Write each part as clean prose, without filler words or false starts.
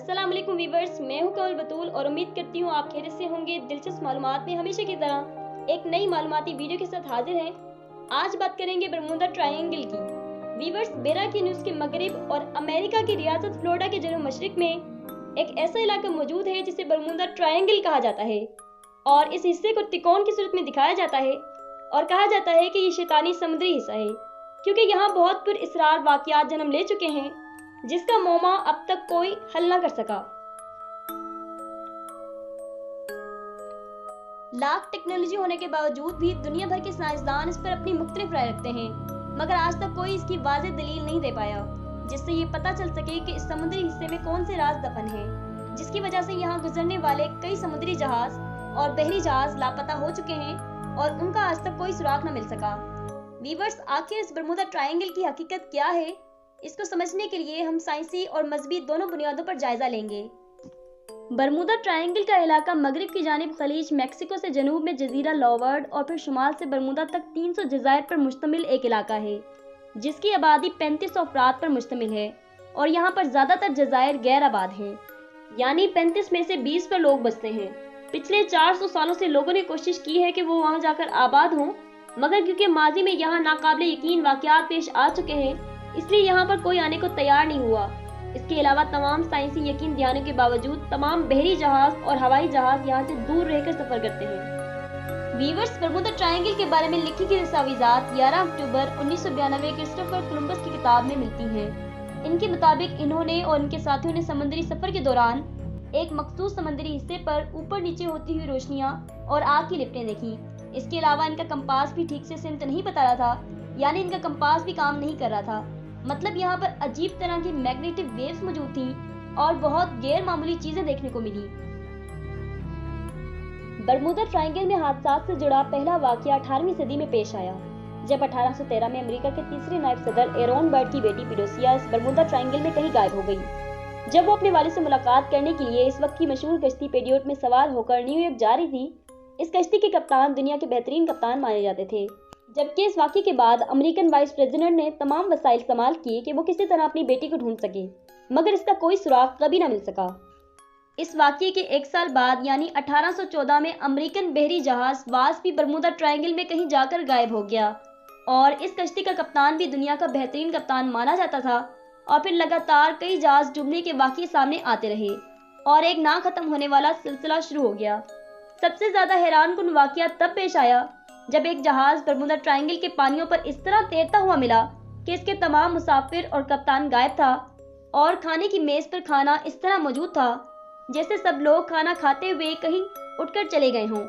अस्सलाम वालेकुम वीवर्स, मैं हूं कवल बतूल और उम्मीद करती हूं आप खैरियत से होंगे। दिलचस्प मालूमात में हमेशा की तरह एक नई मालूमाती वीडियो के साथ हाजिर हैं। आज बात करेंगे बरमूडा ट्रायंगल की। वीवर्स, बेराकीनुस के मगरिब और अमेरिका की रियासत फ्लोरिडा के जनूब मशरिक में एक ऐसा इलाका मौजूद है जिसे बरमूडा ट्रायंगल कहा जाता है और इस हिस्से को त्रिकोण की सूरत में दिखाया जाता है और कहा जाता है कि ये शैतानी समुद्री हिस्सा है क्योंकि यहाँ बहुत पुरअसरार वाक़यात जन्म ले चुके हैं जिसका मोमा अब तक कोई हल न कर सका। लाख टेक्नोलॉजी होने के बावजूद भी दुनिया भर के साइंसदान इस पर अपनी मुख्तलिफ राय रखते हैं, मगर आज तक कोई इसकी वाज़ेह दलील नहीं दे पाया जिससे ये पता चल सके कि इस समुद्री हिस्से में कौन से राज दफन हैं, जिसकी वजह से यहाँ गुजरने वाले कई समुद्री जहाज और बहरी जहाज लापता हो चुके हैं और उनका आज तक कोई सुराग न मिल सका। वीवर्स, आखिर इस बरमूडा ट्रायंगल की हकीकत क्या है, इसको समझने के लिए हम साइंसी और मजहबी दोनों बुनियादों पर जायजा लेंगे। बरमूडा ट्रायंगल का इलाका मगरिब की जानिब खलीज मैक्सिको से जनूब में जजीरा लॉवर्ड और फिर शुमाल से बरमूडा तक 300 जज़ायर पर मुश्तमिल एक इलाका है जिसकी आबादी 3500 अफराद पर मुश्तमिल है और यहाँ पर ज़्यादातर जज़ायर गैर आबाद हैं, यानी 35 में से 20 पर लोग बसते हैं। पिछले 400 सालों से लोगों ने कोशिश की है कि वो वहाँ जाकर आबाद हों, मगर क्योंकि माजी में यहाँ नाकाबिले यकीन वाक़यात पेश आ चुके हैं इसलिए यहाँ पर कोई आने को तैयार नहीं हुआ। इसके अलावा तमाम साइंसी यकीन दिलाने के बावजूद तमाम बहरी जहाज और हवाई जहाज यहाँ से दूर रहकर सफर करते हैं। वीवर्स, बरमूडा ट्रायंगल के बारे में लिखी गई दस्तावेज़ात 11 अक्टूबर 1992 क्रिस्टोफर कोलंबस की किताब में मिलती हैं। इनके मुताबिक इन्होंने और इनके साथियों ने समुद्री सफर के दौरान एक मखसूस समुद्री हिस्से पर ऊपर नीचे होती हुई रोशनियां और आग की लिपटें देखी। इसके अलावा इनका कंपास भी ठीक से सिमत नहीं बता रहा था, यानी इनका कंपास भी काम नहीं कर रहा था। मतलब यहाँ पर अजीब तरह की मैग्नेटिक वेव्स मौजूद थी और बहुत गैर मामूली चीजें देखने को मिली। बरमूडा ट्रायंगल में हादसात से जुड़ा पहला वाकया 18वीं सदी में पेश आया जब 1813 में अमेरिका के तीसरे नायब सदर एरोन बर्ड की बेटी पिडोसिया इस बरमूडा ट्रायंगल में कहीं गायब हो गई। जब वो अपने वालिद से मुलाकात करने के लिए इस वक्त की मशहूर कश्ती पेडियोट में सवार होकर न्यूयॉर्क जा रही थी, इस कश्ती के कप्तान दुनिया के बेहतरीन कप्तान माने जाते थे। जबकि इस वाक़ये के बाद अमेरिकन वाइस प्रेसिडेंट ने तमाम वसाइल इस्तेमाल किए कि वो किसी तरह अपनी बेटी को ढूंढ सके, मगर इसका कोई सुराग कभी ना मिल सका। इस वाक़ये के एक साल बाद यानी 1814 में अमेरिकन बहरी जहाज वास्प भी बरमूडा ट्रायंगल में कहीं जाकर गायब हो गया और इस कश्ती का कप्तान भी दुनिया का बेहतरीन कप्तान माना जाता था। और फिर लगातार कई जहाज डूबने के वाक़ये सामने आते रहे और एक ना खत्म होने वाला सिलसिला शुरू हो गया। सबसे ज्यादा हैरानकुन वाक़या तब पेश आया जब एक जहाज बरमूडा ट्रायंगल के पानियों पर इस तरह तैरता हुआ मिला कि इसके तमाम मुसाफिर और कप्तान गायब था और खाने की मेज पर खाना इस तरह मौजूद था जैसे सब लोग खाना खाते हुए कहीं उठकर चले गए हों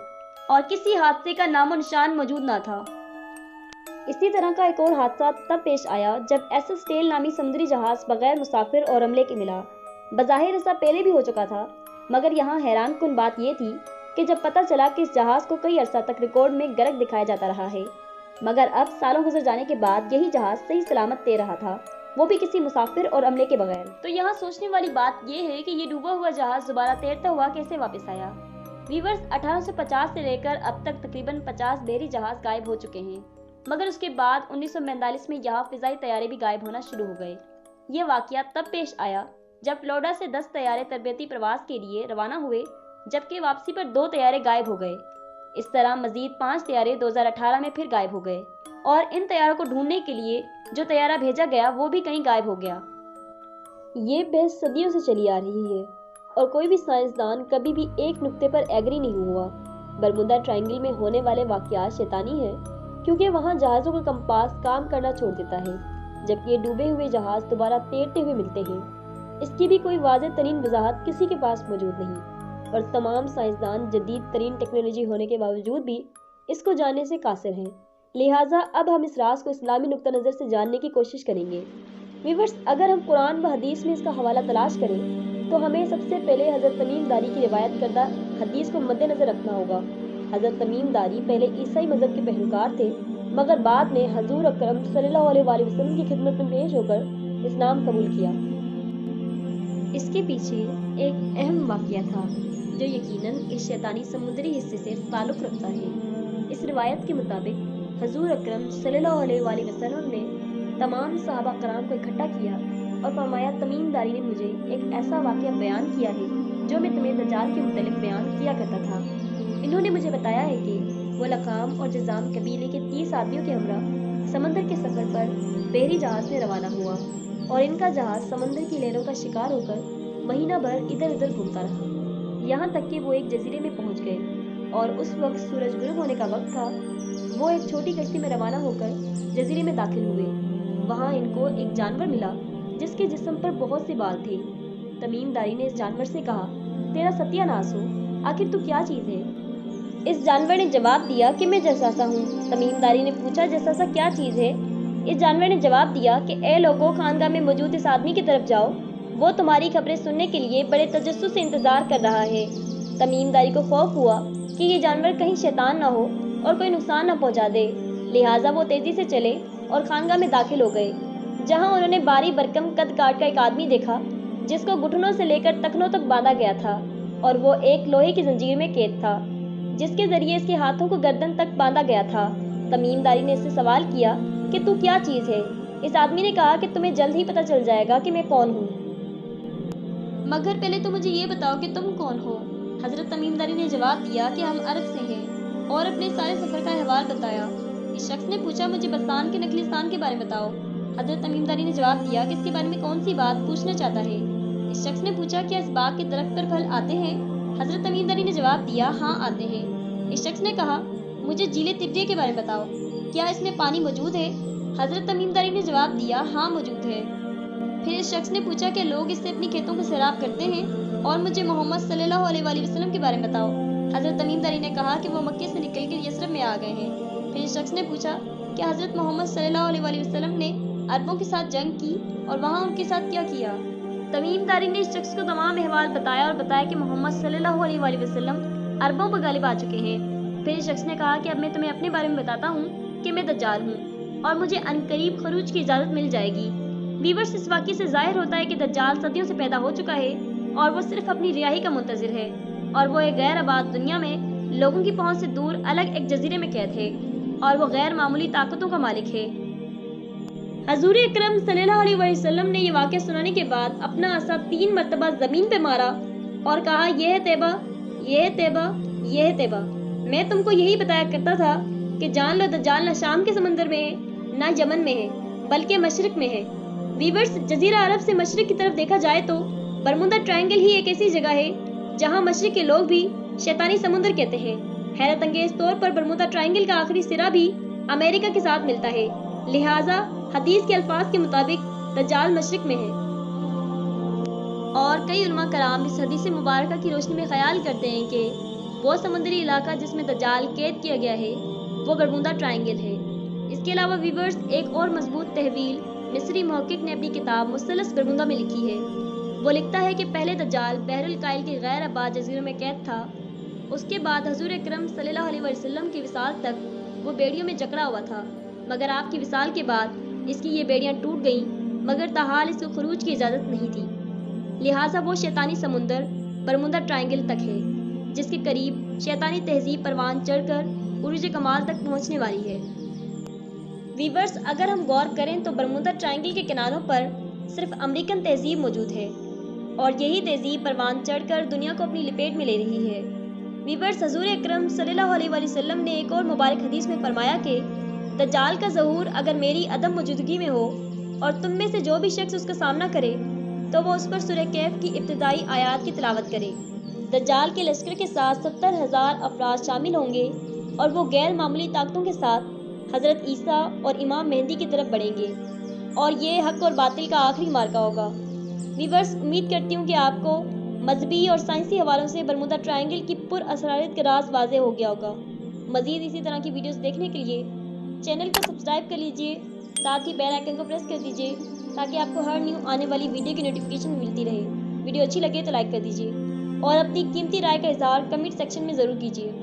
और किसी हादसे का नामो निशान मौजूद ना था। इसी तरह का एक और हादसा तब पेश आया जब एसएस टेल नामी समुद्री जहाज बगैर मुसाफिर और अमले के मिला। बज़ाहिर ऐसा पहले भी हो चुका था, मगर यहाँ हैरानकुन बात यह थी कि जब पता चला कि इस जहाज को कई अरसा तक रिकॉर्ड में गर्क दिखाया जाता रहा है, मगर अब सालों गुजर जाने के बाद यही जहाज सही सलामत तैर रहा था, वो भी किसी मुसाफिर और अमले के बगैर। तो यहाँ सोचने वाली बात यह है कि ये डूबा हुआ जहाज दोबारा तैरता हुआ कैसे वापस आया। वीवर्स, 1850 से लेकर अब तक तकरीबन 50 बहरी जहाज गायब हो चुके हैं, मगर उसके बाद 1945 में यहाँ फिजाई तैयारे भी गायब होना शुरू हो गए। ये वाकया तब पेश आया जब फ्लोरिडा से 10 तैयारे तरबियती प्रवास के लिए रवाना हुए, जबकि वापसी पर 2 तैयारे गायब हो गए। इस तरह मजीद 5 तैयारे 2018 में फिर गायब हो गए और इन तैयारों को ढूंढने के लिए जो तैयारा भेजा गया वो भी कहीं गायब हो गया। ये बहस सदियों से चली आ रही है और कोई भी साइंसदान कभी भी एक नुक्ते पर एग्री नहीं हुआ। बरमूडा ट्रायंगल में होने वाले वाकयात शैतानी है क्योंकि वहाँ जहाज़ों का कंपास काम करना छोड़ देता है जबकि ये डूबे हुए जहाज दोबारा तैरते हुए मिलते हैं। इसकी भी कोई वाज़ेह तरीन वजाहत किसी के पास मौजूद नहीं और तमाम साइंसदान जदीद तरीन टेक्नोलॉजी होने के बावजूद भी इसको जानने से कासिर हैं। लिहाजा अब हम इस राज को इस्लामी नुक्ता नज़र से जानने की कोशिश करेंगे। व्यूअर्स, अगर हम कुरान व हदीस में इसका हवाला तलाश करें तो हमें सबसे पहले हज़रत तमीम दारी की रिवायत करदा हदीस को मद्देनज़र रखना होगा। हज़रत तमीम दारी पहले ईसाई मज़हब के पैरोकार थे, मगर बाद में हजूर अकरम सल्लल्लाहु अलैहि वसल्लम की खिदमत में पेश होकर इस्लाम कबूल किया। इसके पीछे एक अहम वाक़या था जो यकीनन इस शैतानी समुद्री हिस्से से ताल्लुक़ रखता है। इस रिवायत के मुताबिक हजूर अकरम सल्लल्लाहु अलैहि वसल्लम ने तमाम सहाबा कराम को इकट्ठा किया और फरमाया, तमीम दारी ने मुझे एक ऐसा वाक़या बयान किया है जो मैं तुम्हें दज्जाल के मुतल्लिक़ बयान किया करता था। इन्होंने मुझे बताया है कि वो लकाम और जज़ाम कबीले के 30 आदमियों के हमरा समंदर के सफ़र पर बहरी जहाज़ में रवाना हुआ और इनका जहाज़ समंदर की लहरों का शिकार होकर महीना भर इधर उधर घूमता रहा, यहाँ तक कि वो एक जजीरे में पहुँच गए और उस वक्त सूरज गुरूब होने का वक्त था। वो एक छोटी कश्ती में रवाना होकर जजीरे में दाखिल हुए। वहाँ इनको एक जानवर मिला जिसके जिस्म पर बहुत से बाल थे। तमीम दारी ने इस जानवर से कहा, तेरा सत्यानाश हो, आखिर तू क्या चीज़ है? इस जानवर ने जवाब दिया कि मैं जसासा हूँ। तमीम दारी ने पूछा, जसासा क्या चीज़ है? इस जानवर ने जवाब दिया कि ए लोगों, खानगाह में मौजूद इस आदमी की तरफ जाओ, वो तुम्हारी खबरें सुनने के लिए बड़े तजस्सुस से इंतजार कर रहा है। तमीम दारी को खौफ हुआ कि ये जानवर कहीं शैतान ना हो और कोई नुकसान न पहुंचा दे, लिहाजा वो तेजी से चले और खानगाह में दाखिल हो गए, जहां उन्होंने बारी बरकम कद काट का एक आदमी देखा जिसको घुटनों से लेकर टखनों तक बांधा गया था और वो एक लोहे की जंजीर में कैद था जिसके जरिए इसके हाथों को गर्दन तक बांधा गया था। तमीम दारी ने इससे सवाल किया कि तू क्या चीज़ है? इस आदमी ने कहा कि तुम्हें जल्द ही पता चल जाएगा कि मैं कौन हूँ, मगर पहले तो मुझे ये बताओ कि तुम कौन हो। हजरत तमीम दारी ने जवाब दिया कि हम अरब से हैं और अपने सारे सफ़र का अहवाल बताया। इस शख्स ने पूछा, मुझे बस्तान के नखलिस्तान के बारे में बताओ। हजरत तमीम दारी ने जवाब दिया कि इसके बारे में कौन सी बात पूछना चाहता है। इस शख्स ने पूछा, क्या इस बाग के दरख्त पर फल आते हैं? हजरत तमीम दारी ने जवाब दिया, हाँ आते हैं। इस शख्स ने कहा, मुझे झीले तिब्रिया के बारे में बताओ, क्या इसमें पानी मौजूद है? हजरत तमीम दारी ने जवाब दिया, हाँ मौजूद है। फिर इस शख्स ने पूछा, क्या लोग इससे अपनी खेतों को सैराब करते हैं? और मुझे मोहम्मद सल्लल्लाहु अलैहि वसल्लम के बारे में बताओ। हजरत तमीम दारी ने कहा कि वो मक्के से निकलकर यसरब में आ गए हैं। फिर इस शख्स ने पूछा, क्या हजरत मोहम्मद सल्लल्लाहु अलैहि वसल्लम ने अरबों के साथ जंग की और वहाँ उनके साथ क्या किया? तमीम दारी ने इस शख्स को तमाम अहवाल बताया और बताया कि मोहम्मद सल्लल्लाहु अलैहि वसल्लम अरबों पर गालिब आ चुके हैं। फिर इस शख्स ने कहा कि अब मैं तुम्हें अपने बारे में बताता हूँ कि मैं दज्जाल हूँ और मुझे अनकरीब खरूज की इजाज़त मिल जाएगी। वीवर्स, इस वाक़ये से ज़ाहिर होता है कि दज्जाल सदियों से पैदा हो चुका है और वो सिर्फ अपनी रिहाई का मुंतज़िर है और वो एक गैर आबाद दुनिया में लोगों की पहुँच से दूर अलग एक जजीरे में कैद है और वो गैर मामूली ताकतों का मालिक है। हजूर अकरम सल्लल्लाहु अलैहि वसल्लम ने ये वाक़या सुनाने के बाद अपना असा 3 मरतबा ज़मीन पे मारा और कहा, यह है तैबा, यह है तैबा, यह है तैबा। मैं तुमको यही बताया करता था कि जान लो दज्जाल न शाम के समंदर में है, न यमन में है, बल्कि मशरिक में है। वीवर्स, जजीरा अरब से मशरिक की तरफ देखा जाए तो बरमुदा ट्रायंगल ही एक ऐसी जगह है जहाँ मशरिक के लोग भी शैतानी समुंदर कहते हैं। हैरत अंगेज तौर पर बरमुदा ट्रायंगल का आखिरी सिरा भी अमेरिका के साथ मिलता है, लिहाजा हदीस के अल्फाज के मुताबिक दज्जाल मशरिक में है। और कई उलमा कराम इस हदीस मुबारका की रोशनी में ख्याल करते हैं कि वो समुद्री इलाका जिसमें दज्जाल कैद किया गया है वो बरमुदा ट्रायंगल है। इसके अलावा वीवर्स, एक और मजबूत तहवील मिस्री मुहक्किक ने अपनी किताब मुस्तलस बरमुदा में लिखी है। वो लिखता है कि पहले दज्जाल बहरुल काइल के गैर आबाद जजीरों में कैद था, उसके बाद हजूर अकरम सल्लल्लाहु अलैहि वसल्लम की विसाल तक वो बेड़ियों में जकड़ा हुआ था, मगर आपकी विसाल के बाद इसकी ये बेड़ियाँ टूट गईं, मगर ताहाल इसको खरूज की इजाज़त नहीं थी, लिहाजा वो शैतानी समुंदर बरमुदा ट्रायंगल तक है जिसके करीब शैतानी तहजीब परवान चढ़कर उरूज कमाल तक पहुँचने वाली है। वीवर्स, अगर हम गौर करें तो बरमुदा ट्रायंगल के किनारों पर सिर्फ अमेरिकन तहजीब मौजूद है और यही तहजीब परवान चढ़कर दुनिया को अपनी लपेट में ले रही है। वीवर्स, हजूर अकरम सल्लल्लाहु अलैहि वसल्लम ने एक और मुबारक हदीस में फरमाया कि दज्जाल का ज़हूर अगर मेरी अदम मौजूदगी में हो और तुम में से जो भी शख्स उसका सामना करे तो वो उस पर सूरह कैफ की इब्तिदाई आयात की तिलावत करे। दज्जाल के लश्कर के साथ 70,000 अफराद शामिल होंगे और वो गैर मामूली ताकतों के साथ हज़रत ईसा और इमाम मेहदी की तरफ बढ़ेंगे और ये हक और बातिल का आखिरी मार्का होगा। वीवर्स, उम्मीद करती हूँ कि आपको मजहबी और साइंसी हवालों से बरमुदा ट्रायंगल की पुरअसरारियत का राज वाज़ेह हो गया होगा। मज़ीद इसी तरह की वीडियोस देखने के लिए चैनल को सब्सक्राइब कर लीजिए, साथ ही बेल आइकन को प्रेस कर दीजिए ताकि आपको हर न्यू आने वाली वीडियो की नोटिफिकेशन मिलती रहे। वीडियो अच्छी लगे तो लाइक कर दीजिए और अपनी कीमती राय का इजहार कमेंट सेक्शन में ज़रूर कीजिए।